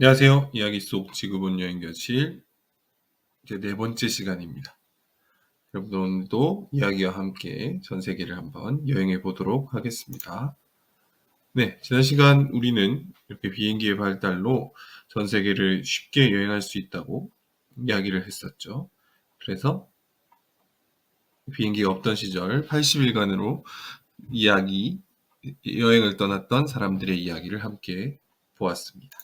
안녕하세요. 이야기 속 지구본 여행교실 이제 네 번째 시간입니다. 여러분 오늘도 이야기와 함께 전 세계를 한번 여행해 보도록 하겠습니다. 네, 지난 시간 우리는 이렇게 비행기의 발달로 전 세계를 쉽게 여행할 수 있다고 이야기를 했었죠. 그래서 비행기가 없던 시절 80일간으로 여행을 떠났던 사람들의 이야기를 함께 보았습니다.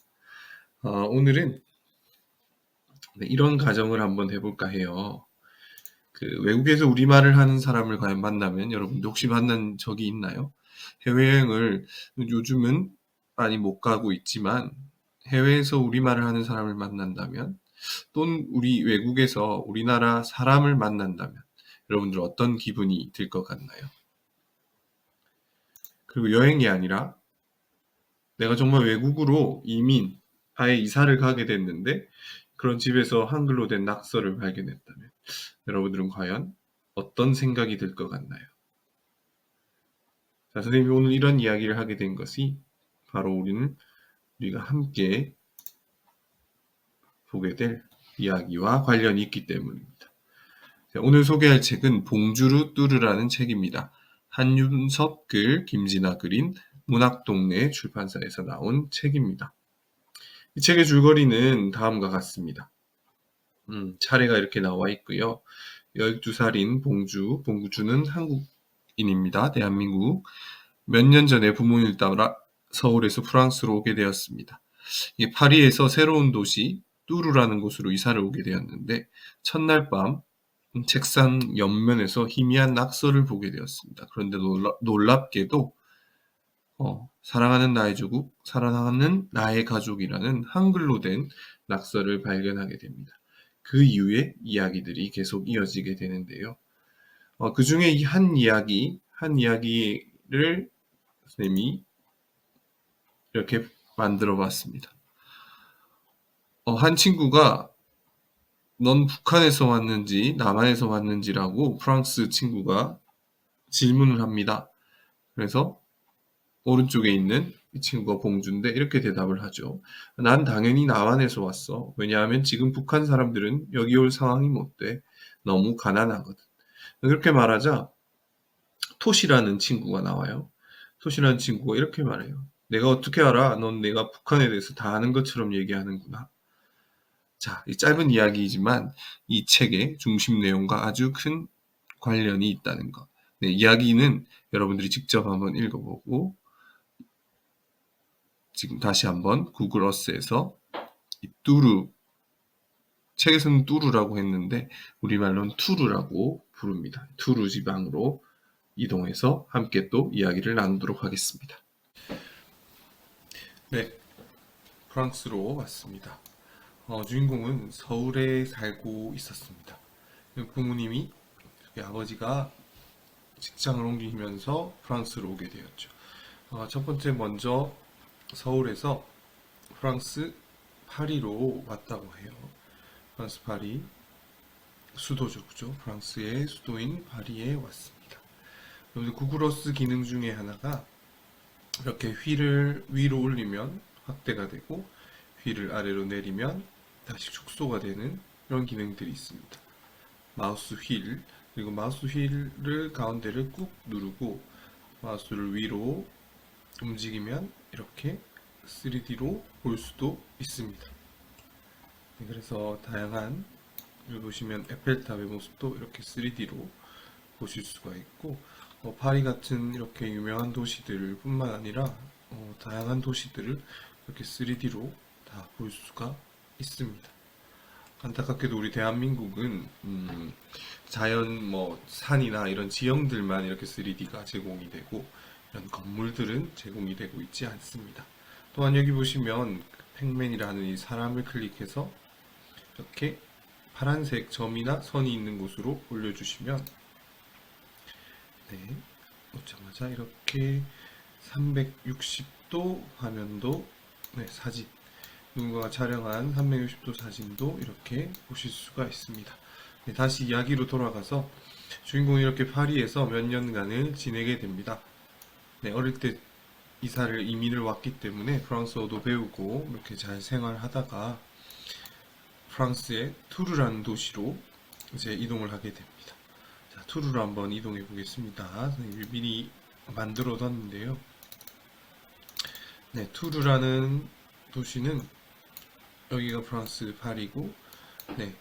오늘은 이런 가정을 한번 해볼까 해요. 외국에서 우리말을 하는 사람을 과연 만나면 여러분도 혹시 만난 적이 있나요? 해외여행을 요즘은 많이 못 가고 있지만 해외에서 우리말을 하는 사람을 만난다면 또는 우리 외국에서 우리나라 사람을 만난다면 여러분들 어떤 기분이 들 것 같나요? 그리고 여행이 아니라 내가 정말 외국으로 아예 이사를 가게 됐는데 그런 집에서 한글로 된 낙서를 발견했다면 여러분들은 과연 어떤 생각이 들 것 같나요? 자, 선생님이 오늘 이런 이야기를 하게 된 것이 바로 우리가 함께 보게 될 이야기와 관련이 있기 때문입니다. 자, 오늘 소개할 책은 봉주르 뚜르라는 책입니다. 한윤섭 글, 김진아 그린 문학동네 출판사에서 나온 책입니다. 이 책의 줄거리는 다음과 같습니다. 차례가 이렇게 나와 있고요. 12살인 봉주는 한국인입니다. 대한민국. 몇 년 전에 부모님을 따라 서울에서 프랑스로 오게 되었습니다. 파리에서 새로운 도시 뚜르라는 곳으로 이사를 오게 되었는데 첫날 밤 책상 옆면에서 희미한 낙서를 보게 되었습니다. 그런데 놀랍게도 사랑하는 나의 조국, 사랑하는 나의 가족이라는 한글로 된 낙서를 발견하게 됩니다. 그 이후에 이야기들이 계속 이어지게 되는데요. 그 중에 이 한 이야기를 선생님이 이렇게 만들어 봤습니다. 한 친구가 넌 북한에서 왔는지 남한에서 왔는지라고 프랑스 친구가 질문을 합니다. 그래서 오른쪽에 있는 이 친구가 봉주인데 이렇게 대답을 하죠. 난 당연히 남한에서 왔어. 왜냐하면 지금 북한 사람들은 여기 올 상황이 못 돼. 너무 가난하거든. 그렇게 말하자 토시라는 친구가 나와요. 토시라는 친구가 이렇게 말해요. 내가 어떻게 알아? 넌 내가 북한에 대해서 다 아는 것처럼 얘기하는구나. 자, 이 짧은 이야기이지만 이 책의 중심 내용과 아주 큰 관련이 있다는 것. 네, 이야기는 여러분들이 직접 한번 읽어보고 지금 다시 한번 구글 어스에서 이 뚜루, 책에서는 뚜루라고 했는데 우리말로는 투르라고 부릅니다. 투르 지방으로 이동해서 함께 또 이야기를 나누도록 하겠습니다. 네, 프랑스로 왔습니다. 주인공은 서울에 살고 있었습니다. 부모님이 아버지가 직장을 옮기면서 프랑스로 오게 되었죠. 첫 번째 먼저 서울에서 프랑스 파리로 왔다고 해요. 프랑스 파리 수도죠, 그죠? 프랑스의 수도인 파리에 왔습니다. 그런데 구글어스 기능 중에 하나가 이렇게 휠을 위로 올리면 확대가 되고 휠을 아래로 내리면 다시 축소가 되는 이런 기능들이 있습니다. 마우스 휠 그리고 마우스 휠을 가운데를 꾹 누르고 마우스를 위로 움직이면 이렇게 3D로 볼 수도 있습니다. 그래서 다양한 여기 보시면 에펠탑의 모습도 이렇게 3D로 보실 수가 있고 파리 같은 이렇게 유명한 도시들 뿐만 아니라 다양한 도시들을 이렇게 3D로 다 볼 수가 있습니다. 안타깝게도 우리 대한민국은 자연 산이나 이런 지형들만 이렇게 3D가 제공이 되고 이런 건물들은 제공이 되고 있지 않습니다. 또한 여기 보시면 팩맨이라는 이 사람을 클릭해서 이렇게 파란색 점이나 선이 있는 곳으로 올려주시면 네, 오자마자 이렇게 360도 화면도 사진 누군가가 촬영한 360도 사진도 이렇게 보실 수가 있습니다. 네, 다시 이야기로 돌아가서 주인공이 이렇게 파리에서 몇 년간을 지내게 됩니다. 네, 어릴 때 이민을 왔기 때문에 프랑스어도 배우고 이렇게 잘 생활하다가 프랑스의 투르라는 도시로 이제 이동을 하게 됩니다. 자, 투르로 한번 이동해 보겠습니다. 미리 만들어 뒀는데요. 네, 투르라는 도시는 여기가 프랑스 파리고, 네,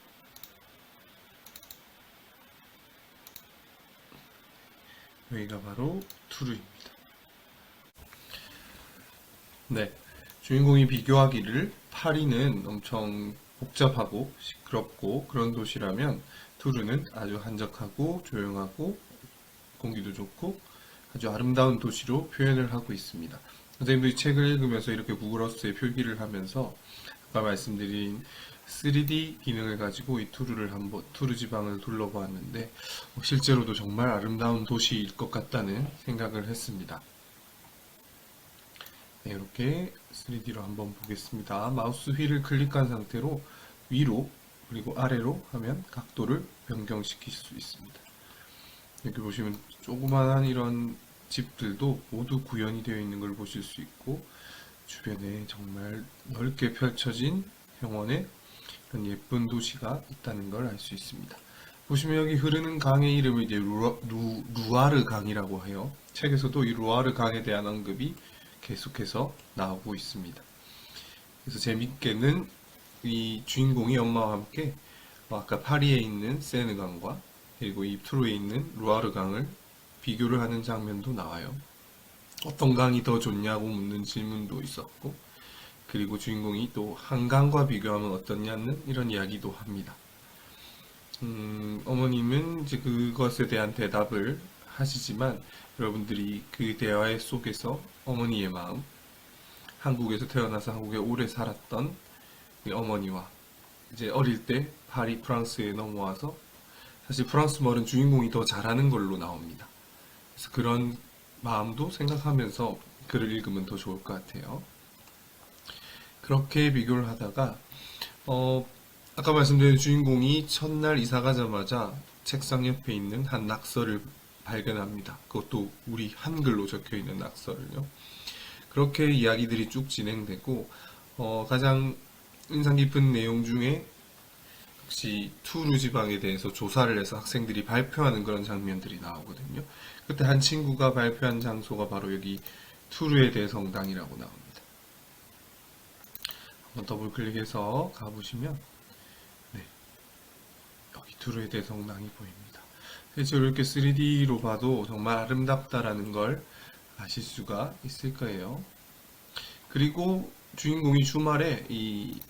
여기가 바로 투르입니다. 네, 주인공이 비교하기를 파리는 엄청 복잡하고 시끄럽고 그런 도시라면 투르는 아주 한적하고 조용하고 공기도 좋고 아주 아름다운 도시로 표현을 하고 있습니다. 선생님도 이 책을 읽으면서 이렇게 구글어스에 표기를 하면서 아까 말씀드린 3D 기능을 가지고 이 투르 지방을 둘러보았는데 실제로도 정말 아름다운 도시일 것 같다는 생각을 했습니다. 네, 이렇게 3D로 한번 보겠습니다. 마우스 휠을 클릭한 상태로 위로 그리고 아래로 하면 각도를 변경시킬 수 있습니다. 여기 보시면 조그만한 이런 집들도 모두 구현이 되어 있는 걸 보실 수 있고 주변에 정말 넓게 펼쳐진 평원에 그런 예쁜 도시가 있다는 걸 알 수 있습니다. 보시면 여기 흐르는 강의 이름을 이제 루아르 강이라고 해요. 책에서도 이 루아르 강에 대한 언급이 계속해서 나오고 있습니다. 그래서 재밌게는 이 주인공이 엄마와 함께 아까 파리에 있는 세느강과 그리고 이 투르에 있는 루아르 강을 비교를 하는 장면도 나와요. 어떤 강이 더 좋냐고 묻는 질문도 있었고, 그리고 주인공이 또 한강과 비교하면 어떠냐는 이런 이야기도 합니다. 어머님은 이제 그것에 대한 대답을 하시지만 여러분들이 그 대화 속에서 어머니의 마음, 한국에서 태어나서 한국에 오래 살았던 어머니와 이제 어릴 때 파리 프랑스에 넘어와서 사실 프랑스 말은 주인공이 더 잘하는 걸로 나옵니다. 그래서 그런 마음도 생각하면서 글을 읽으면 더 좋을 것 같아요. 그렇게 비교를 하다가 아까 말씀드린 주인공이 첫날 이사 가자마자 책상 옆에 있는 한 낙서를 발견합니다. 그것도 우리 한글로 적혀 있는 낙서를요. 그렇게 이야기들이 쭉 진행되고 가장 인상 깊은 내용 중에 역시 투르 지방에 대해서 조사를 해서 학생들이 발표하는 그런 장면들이 나오거든요. 그때 한 친구가 발표한 장소가 바로 여기 투르의 대성당이라고 나옵니다. 한번 더블 클릭해서 가보시면 네, 여기 투르의 대성당이 보입니다. 실제로 이렇게 3D로 봐도 정말 아름답다라는 걸 아실 수가 있을 거예요. 그리고 주인공이 주말에 이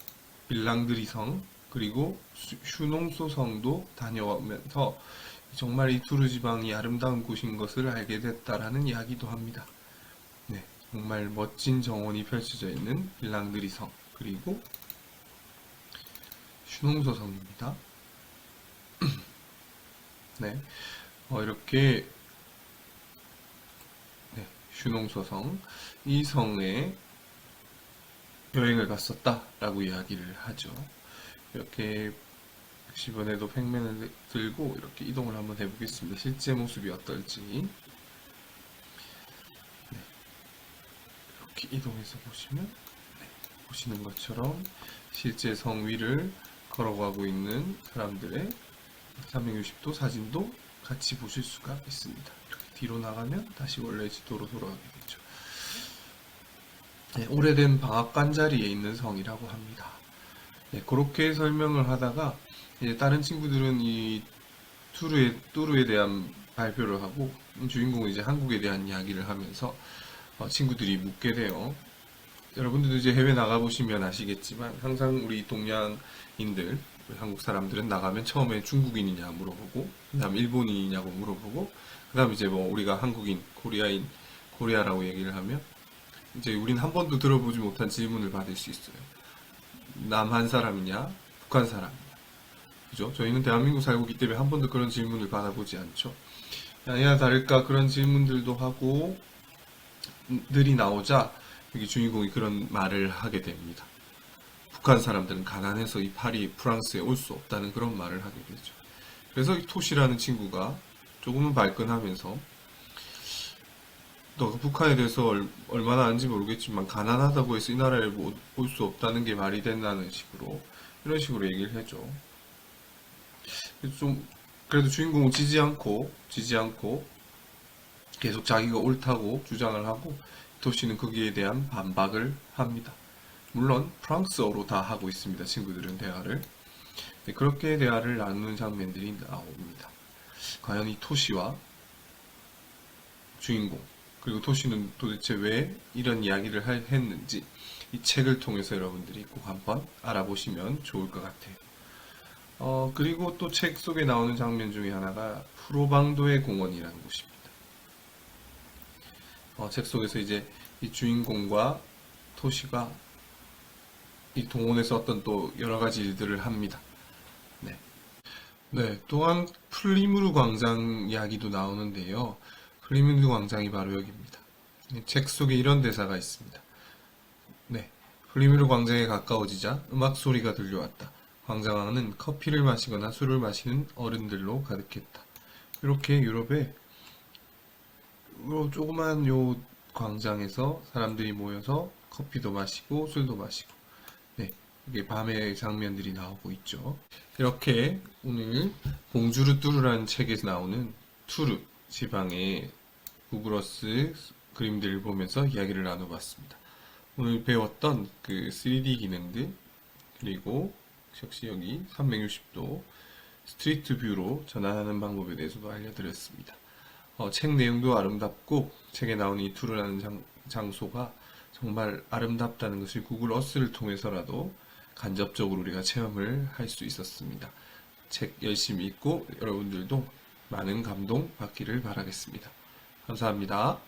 빌랑드리 성 그리고 슈농소 성도 다녀오면서 정말 이 투르 지방이 아름다운 곳인 것을 알게 됐다라는 이야기도 합니다. 네, 정말 멋진 정원이 펼쳐져 있는 빌랑드리 성 그리고 슈농소 성입니다. 네, 이렇게 네, 슈농소 성, 이 성에 여행을 갔었다라고 이야기를 하죠. 이렇게 이번에도 팩맨을 들고 이렇게 이동을 한번 해보겠습니다. 실제 모습이 어떨지. 네. 이렇게 이동해서 보시면 네. 보시는 것처럼 실제 성 위를 걸어가고 있는 사람들의 360도 사진도 같이 보실 수가 있습니다. 이렇게 뒤로 나가면 다시 원래 지도로 돌아가게 되죠. 네, 오래된 방앗간 자리에 있는 성이라고 합니다. 네, 그렇게 설명을 하다가 이제 다른 친구들은 이 투르에 대한 발표를 하고 주인공은 이제 한국에 대한 이야기를 하면서 친구들이 묻게 돼요. 여러분들도 이제 해외 나가보시면 아시겠지만 항상 우리 동양인들, 우리 한국 사람들은 나가면 처음에 중국인이냐 물어보고 그 다음 일본인이냐고 물어보고 그 다음 이제 뭐 우리가 한국인, 코리아라고 얘기를 하면 이제 우린 한 번도 들어보지 못한 질문을 받을 수 있어요. 남한 사람이냐, 북한 사람이냐. 그죠? 저희는 대한민국 살고 있기 때문에 한 번도 그런 질문을 받아보지 않죠. 아니나 다를까 그런 질문들도 하고 들이 나오자 여기 주인공이 그런 말을 하게 됩니다. 북한 사람들은 가난해서 이 파리 프랑스에 올 수 없다는 그런 말을 하게 되죠. 그래서 이 토시라는 친구가 조금은 발끈하면서 너가 북한에 대해서 얼마나 아는지 모르겠지만 가난하다고 해서 이 나라에 올 수 없다는 게 말이 된다는 식으로 이런 식으로 얘기를 해줘. 그래서 좀 그래도 주인공은 지지 않고 계속 자기가 옳다고 주장을 하고 토시는 거기에 대한 반박을 합니다. 물론 프랑스어로 다 하고 있습니다. 친구들은 대화를. 네, 그렇게 대화를 나누는 장면들이 나옵니다. 과연 이 토시와 주인공 그리고 토시는 도대체 왜 이런 이야기를 했는지 이 책을 통해서 여러분들이 꼭 한번 알아보시면 좋을 것 같아요. 그리고 또 책 속에 나오는 장면 중에 하나가 프로방도의 공원이라는 곳입니다. 책 속에서 이제 이 주인공과 토시가 이 동원에서 어떤 또 여러 가지 일들을 합니다. 네. 네, 또한 플리무르 광장 이야기도 나오는데요. 플리무르 광장이 바로 여기입니다. 책 속에 이런 대사가 있습니다. 네, 플리무르 광장에 가까워지자 음악 소리가 들려왔다. 광장 안은 커피를 마시거나 술을 마시는 어른들로 가득했다. 이렇게 유럽의 조그만 요 광장에서 사람들이 모여서 커피도 마시고 술도 마시고 네, 이게 밤의 장면들이 나오고 있죠. 이렇게 오늘 봉주르 뚜루라는 책에서 나오는 투르 지방의 구글어스 그림들을 보면서 이야기를 나눠봤습니다. 오늘 배웠던 그 3D 기능들 그리고 역시 여기 360도 스트리트 뷰로 전환하는 방법에 대해서도 알려드렸습니다. 책 내용도 아름답고 책에 나오는 이 투르라는 장소가 정말 아름답다는 것을 구글 어스를 통해서라도 간접적으로 우리가 체험을 할 수 있었습니다. 책 열심히 읽고 여러분들도 많은 감동 받기를 바라겠습니다. 감사합니다.